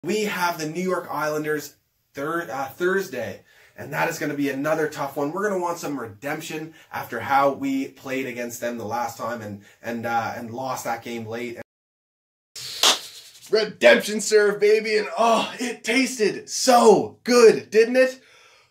We have the New York Islanders Thursday, and that is going to be another tough one. We're going to want some redemption after how we played against them the last time and lost that game late. Redemption serve, baby, and oh, it tasted so good, didn't it?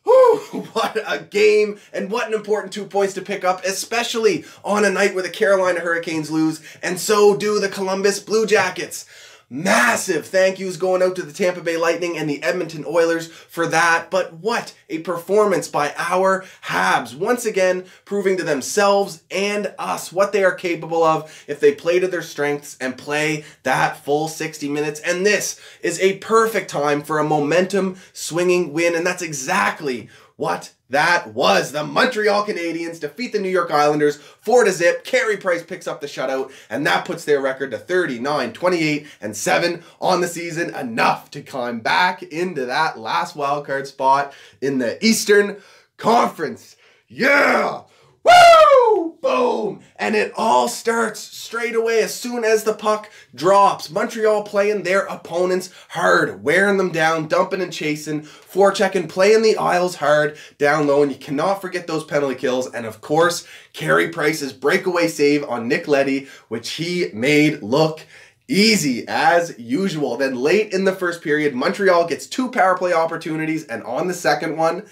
Whew, what a game, and what an important 2 points to pick up, especially on a night where the Carolina Hurricanes lose, and so do the Columbus Blue Jackets. Massive thank yous going out to the Tampa Bay Lightning and the Edmonton Oilers for that, but what a performance by our Habs, once again proving to themselves and us what they are capable of if they play to their strengths and play that full 60 minutes, and this is a perfect time for a momentum swinging win, and that's exactly what that was. The Montreal Canadiens defeat the New York Islanders 4-0. Carey Price picks up the shutout, and that puts their record to 39-28-7 on the season, enough to climb back into that last wildcard spot in the Eastern Conference. Yeah! Woo! Boom! And it all starts straight away as soon as the puck drops. Montreal playing their opponents hard, wearing them down, dumping and chasing, forechecking, playing the aisles hard down low, and you cannot forget those penalty kills. And of course, Carey Price's breakaway save on Nick Leddy, which he made look easy as usual. Then late in the first period, Montreal gets 2 power play opportunities, and on the second one,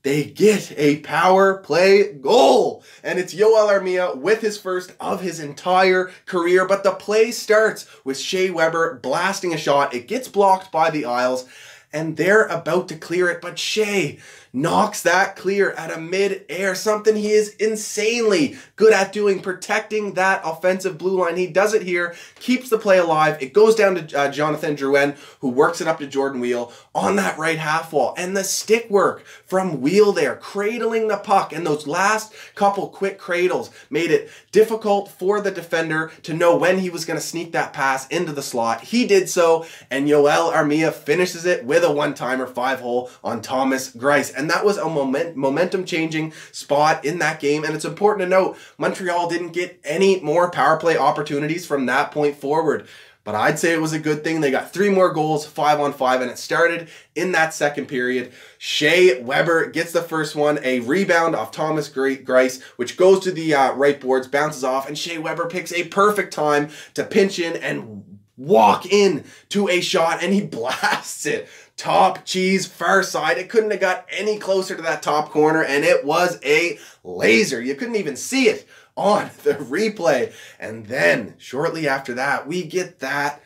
they get a power play goal, and it's Yoel Armia with his first of his entire career, but the play starts with Shea Weber blasting a shot. It gets blocked by the Isles, and they're about to clear it, but Shea knocks that clear at a mid-air, something he is insanely good at doing, protecting that offensive blue line. He does it here, keeps the play alive. It goes down to Jonathan Drouin, who works it up to Jordan Weal on that right half wall. And the stick work from Weal there, cradling the puck, and those last couple quick cradles made it difficult for the defender to know when he was going to sneak that pass into the slot. He did so, and Yoel Armia finishes it with a one-timer 5-hole on Thomas Greiss. And that was a momentum-changing spot in that game. And it's important to note, Montreal didn't get any more power play opportunities from that point forward. But I'd say it was a good thing. They got 3 more goals, 5-on-5, and it started in that second period. Shea Weber gets the first one, a rebound off Thomas Greiss, which goes to the right boards, bounces off, and Shea Weber picks a perfect time to pinch in and walk in to a shot, and he blasts it. Top cheese, far side. It couldn't have got any closer to that top corner, and it was a laser. You couldn't even see it on the replay. And then, shortly after that, we get that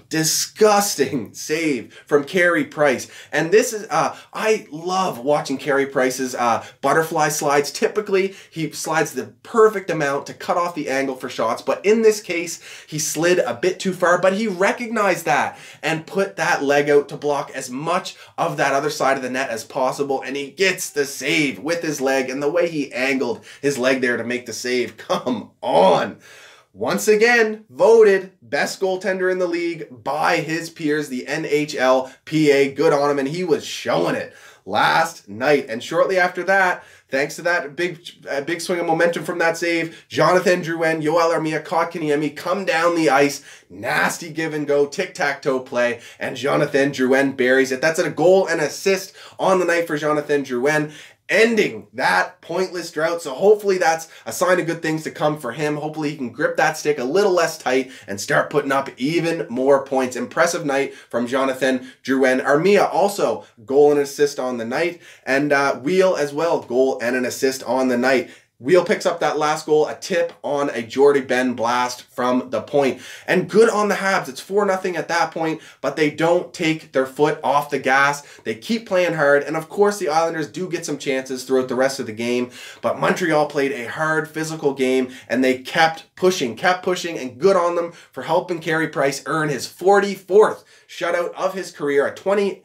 disgusting save from Carey Price. And this is, I love watching Carey Price's butterfly slides. Typically, he slides the perfect amount to cut off the angle for shots. But in this case, he slid a bit too far, but he recognized that and put that leg out to block as much of that other side of the net as possible. And he gets the save with his leg, and the way he angled his leg there to make the save. Come on. Once again, voted best goaltender in the league by his peers, the NHLPA. Good on him, and he was showing it last night. And shortly after that, thanks to that big swing of momentum from that save, Jonathan Drouin, Yoel Armia, Kotkaniemi come down the ice. Nasty give and go, tic-tac-toe play, and Jonathan Drouin buries it. That's a goal and assist on the night for Jonathan Drouin, ending that pointless drought. So hopefully that's a sign of good things to come for him. Hopefully he can grip that stick a little less tight and start putting up even more points. Impressive night from Jonathan Drouin. Armia also goal and assist on the night, and Weal as well, goal and an assist on the night. Weal picks up that last goal, a tip on a Jordy Ben blast from the point. And good on the Habs. It's 4-0 at that point, but they don't take their foot off the gas. They keep playing hard, and of course the Islanders do get some chances throughout the rest of the game, but Montreal played a hard physical game, and they kept pushing, and good on them for helping Carey Price earn his 44th shutout of his career, a 28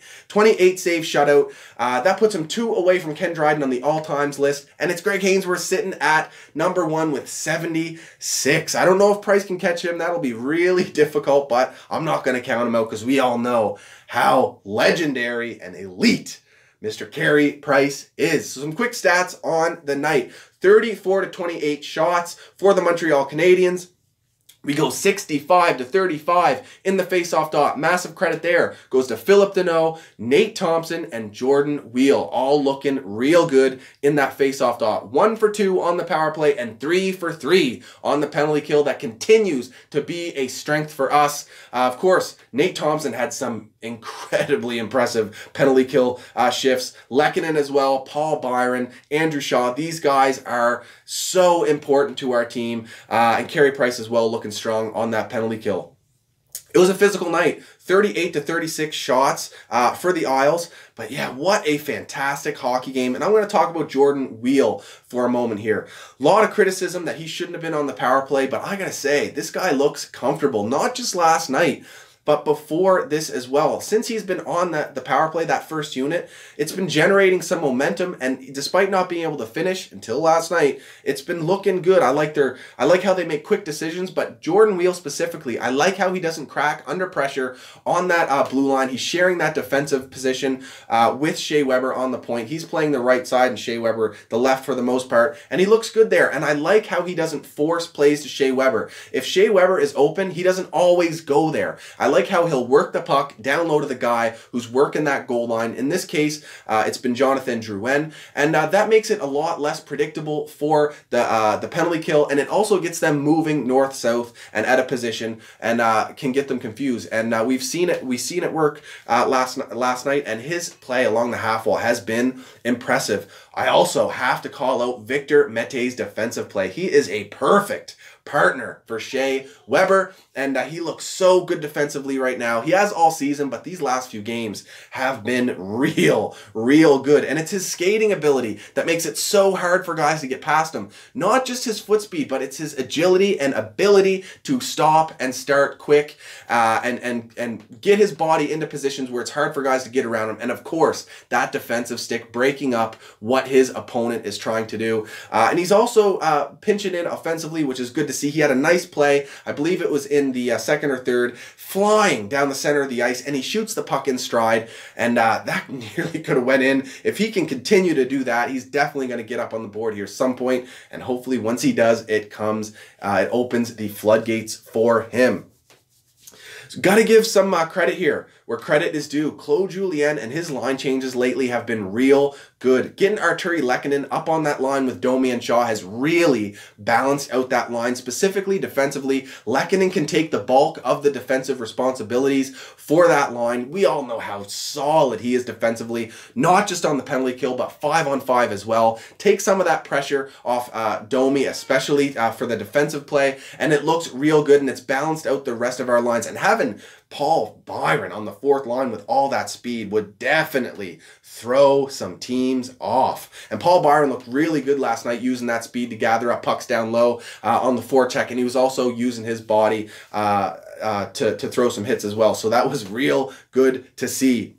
save shutout. That puts him 2 away from Ken Dryden on the all-times list, and it's Greg Hainsworth sitting at number 1 with 76. I don't know if Price can catch him. That'll be really difficult, but I'm not going to count him out because we all know how legendary and elite Mr. Carey Price is. So some quick stats on the night. 34-28 shots for the Montreal Canadiens. We go 65-35 in the faceoff dot. Massive credit there goes to Philip Deneau, Nate Thompson, and Jordan Wheel, all looking real good in that faceoff dot. 1 for 2 on the power play and 3 for 3 on the penalty kill. That continues to be a strength for us. Of course, Nate Thompson had some incredibly impressive penalty kill shifts. Lehkonen as well, Paul Byron, Andrew Shaw. These guys are so important to our team. And Carey Price as well, looking strong on that penalty kill. It was a physical night, 38-36 shots for the Isles. But yeah, what a fantastic hockey game. And I'm going to talk about Jordan Wheel for a moment here. A lot of criticism that he shouldn't have been on the power play, but I got to say, this guy looks comfortable, not just last night, but before this as well. Since he's been on the power play, that first unit, it's been generating some momentum, and despite not being able to finish until last night, it's been looking good. I like how they make quick decisions, but Jordan Wheel specifically, I like how he doesn't crack under pressure on that blue line. He's sharing that defensive position with Shea Weber on the point. He's playing the right side and Shea Weber the left for the most part, and he looks good there. And I like how he doesn't force plays to Shea Weber. If Shea Weber is open, he doesn't always go there. I like how he'll work the puck down low to the guy who's working that goal line. In this case, it's been Jonathan Drouin, and that makes it a lot less predictable for the penalty kill, and it also gets them moving north-south and out of position, and can get them confused. And we've seen it work last night, and his play along the half wall has been impressive. I also have to call out Victor Mete's defensive play. He is a perfect partner for Shea Weber, and he looks so good defensively right now. He has all season, but these last few games have been real good. And it's his skating ability that makes it so hard for guys to get past him. Not just his foot speed, but it's his agility and ability to stop and start quick, and get his body into positions where it's hard for guys to get around him. And of course, that defensive stick breaking up what his opponent is trying to do. And he's also pinching in offensively, which is good to see. He had a nice play. I believe it was in the second or third, flying down the center of the ice, and he shoots the puck in stride, and that nearly could have went in. If he can continue to do that, he's definitely going to get up on the board here some point, and hopefully once he does, it opens the floodgates for him. So got to give some credit here where credit is due. Claude Julien and his line changes lately have been real good. Getting Arturi Lehkonen up on that line with Domi and Shaw has really balanced out that line, specifically defensively. Lehkonen can take the bulk of the defensive responsibilities for that line. We all know how solid he is defensively, not just on the penalty kill, but 5-on-5 as well. Take some of that pressure off Domi, especially for the defensive play, and it looks real good, and it's balanced out the rest of our lines. And having Paul Byron on the fourth line with all that speed would definitely throw some teams off. And Paul Byron looked really good last night using that speed to gather up pucks down low on the forecheck, and he was also using his body to throw some hits as well. So that was real good to see.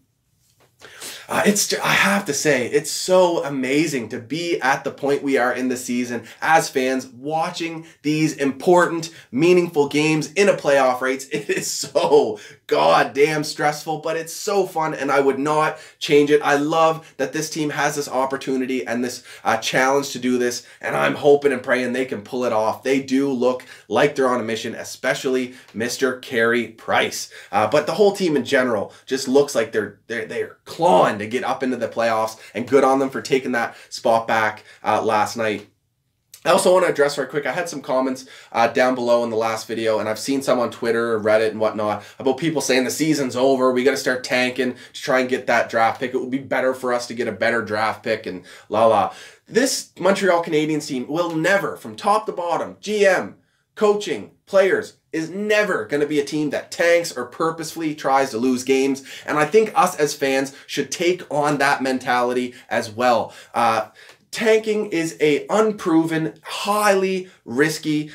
I have to say, it's so amazing to be at the point we are in the season as fans, watching these important, meaningful games in a playoff race. It is so goddamn stressful, but it's so fun, and I would not change it. I love that this team has this opportunity and this challenge to do this, and I'm hoping and praying they can pull it off. They do look like they're on a mission, especially Mr. Carey Price. But the whole team in general just looks like they're clawing to get up into the playoffs, and good on them for taking that spot back last night. I also want to address right quick, I had some comments down below in the last video, and I've seen some on Twitter, Reddit, and whatnot, about people saying the season's over, we got to start tanking to try and get that draft pick. It would be better for us to get a better draft pick, and la. This Montreal Canadiens team will never, from top to bottom, GM, coaching, players, is never going to be a team that tanks or purposefully tries to lose games. And I think us as fans should take on that mentality as well. Tanking is a unproven, highly risky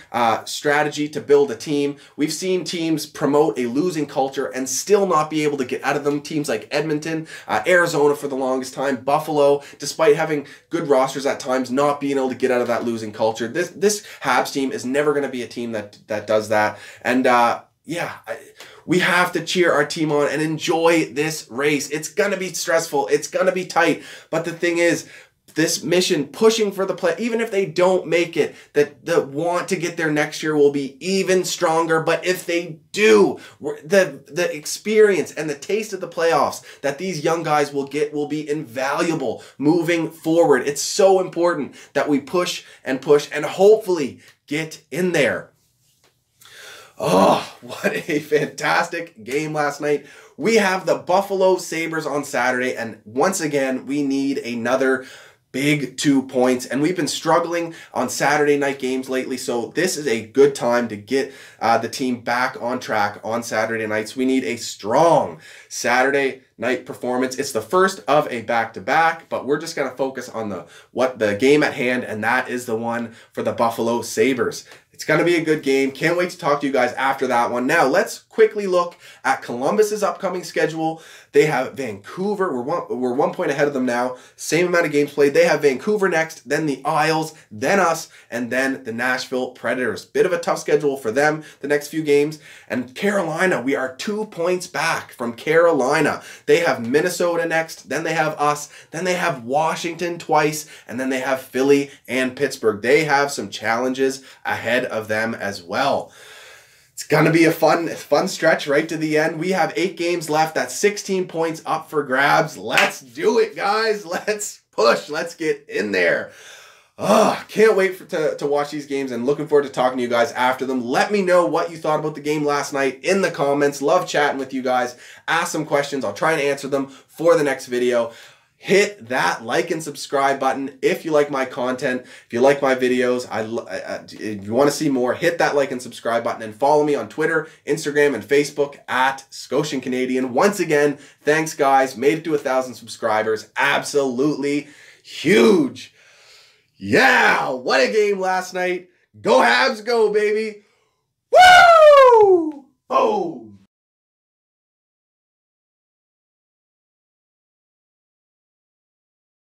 strategy to build a team. We've seen teams promote a losing culture and still not be able to get out of them. Teams like Edmonton, Arizona for the longest time, Buffalo, despite having good rosters at times, not being able to get out of that losing culture. This Habs team is never going to be a team that does that. And we have to cheer our team on and enjoy this race. It's going to be stressful. It's going to be tight. But the thing is, this mission, pushing for the play, even if they don't make it, that the want to get there next year will be even stronger. But if they do, the experience and the taste of the playoffs that these young guys will get will be invaluable moving forward. It's so important that we push and hopefully get in there. Oh, what a fantastic game last night. We have the Buffalo Sabres on Saturday, and once again, we need another big 2 points, and we've been struggling on Saturday night games lately, so this is a good time to get the team back on track on Saturday nights. We need a strong Saturday night performance. It's the first of a back-to-back, but we're just going to focus on the game at hand, and that is the one for the Buffalo Sabres. It's going to be a good game. Can't wait to talk to you guys after that one. Now, let's quickly look at Columbus's upcoming schedule. They have Vancouver. We're 1 point ahead of them now. Same amount of games played. They have Vancouver next, then the Isles, then us, and then the Nashville Predators. Bit of a tough schedule for them the next few games. And Carolina, we are 2 points back from Carolina. They have Minnesota next, then they have us, then they have Washington twice, and then they have Philly and Pittsburgh. They have some challenges ahead of them as well. It's going to be a fun stretch right to the end. We have 8 games left. That's 16 points up for grabs. Let's do it, guys. Let's push. Let's get in there. Can't wait to watch these games, and looking forward to talking to you guys after them. Let me know what you thought about the game last night in the comments. Love chatting with you guys. Ask some questions. I'll try and answer them for the next video. Hit that like and subscribe button if you like my content, if you like my videos, if you want to see more, hit that like and subscribe button, and follow me on Twitter, Instagram, and Facebook at ScotianCanadien. Once again, thanks guys. Made it to 1,000 subscribers. Absolutely huge. Yeah, what a game last night. Go Habs, go baby. Woo! Boom!